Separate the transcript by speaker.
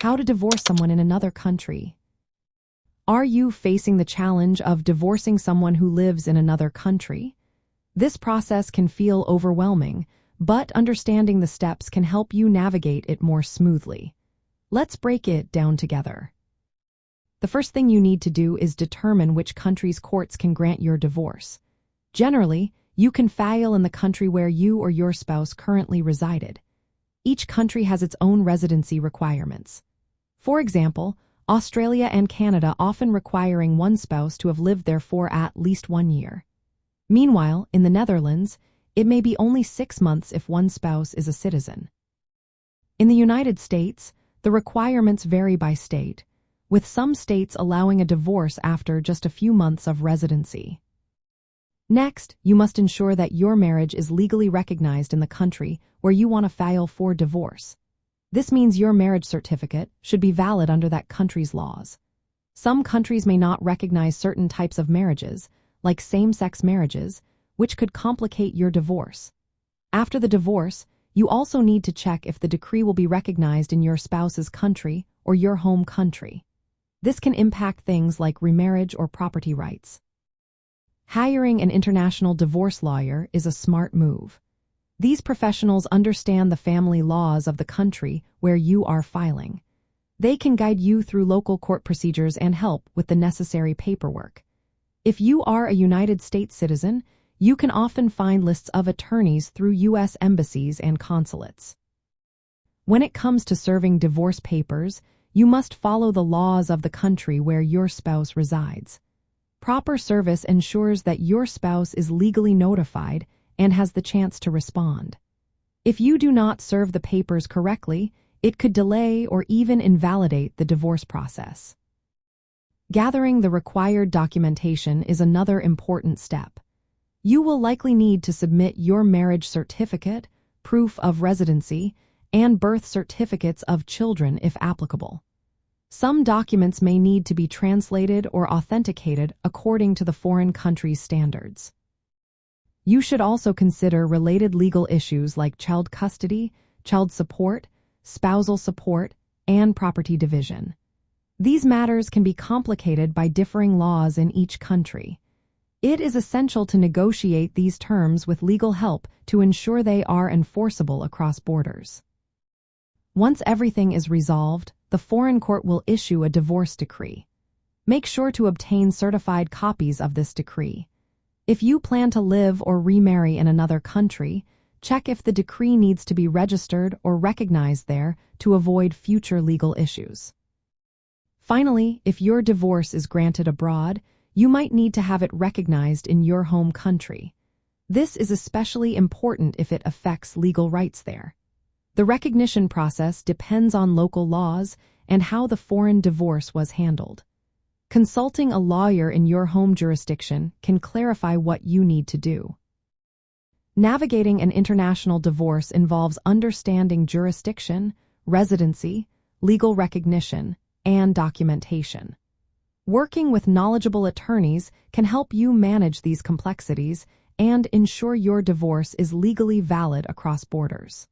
Speaker 1: How to divorce someone in another country. Are you facing the challenge of divorcing someone who lives in another country? This process can feel overwhelming, but understanding the steps can help you navigate it more smoothly. Let's break it down together. The first thing you need to do is determine which country's courts can grant your divorce. Generally, you can file in the country where you or your spouse currently resided. Each country has its own residency requirements. For example, Australia and Canada often requiring one spouse to have lived there for at least 1 year. Meanwhile, in the Netherlands, it may be only 6 months if one spouse is a citizen. In the United States, the requirements vary by state, with some states allowing a divorce after just a few months of residency. Next, you must ensure that your marriage is legally recognized in the country where you want to file for divorce. This means your marriage certificate should be valid under that country's laws. Some countries may not recognize certain types of marriages, like same-sex marriages, which could complicate your divorce. After the divorce, you also need to check if the decree will be recognized in your spouse's country or your home country. This can impact things like remarriage or property rights. Hiring an international divorce lawyer is a smart move. These professionals understand the family laws of the country where you are filing. They can guide you through local court procedures and help with the necessary paperwork. If you are a United States citizen, you can often find lists of attorneys through U.S. embassies and consulates. When it comes to serving divorce papers, you must follow the laws of the country where your spouse resides. Proper service ensures that your spouse is legally notified and has the chance to respond. If you do not serve the papers correctly, it could delay or even invalidate the divorce process. Gathering the required documentation is another important step. You will likely need to submit your marriage certificate, proof of residency, and birth certificates of children if applicable. Some documents may need to be translated or authenticated according to the foreign country's standards. You should also consider related legal issues like child custody, child support, spousal support, and property division. These matters can be complicated by differing laws in each country. It is essential to negotiate these terms with legal help to ensure they are enforceable across borders. Once everything is resolved, the foreign court will issue a divorce decree. Make sure to obtain certified copies of this decree. If you plan to live or remarry in another country, check if the decree needs to be registered or recognized there to avoid future legal issues. Finally, if your divorce is granted abroad, you might need to have it recognized in your home country. This is especially important if it affects legal rights there. The recognition process depends on local laws and how the foreign divorce was handled. Consulting a lawyer in your home jurisdiction can clarify what you need to do. Navigating an international divorce involves understanding jurisdiction, residency, legal recognition, and documentation. Working with knowledgeable attorneys can help you manage these complexities and ensure your divorce is legally valid across borders.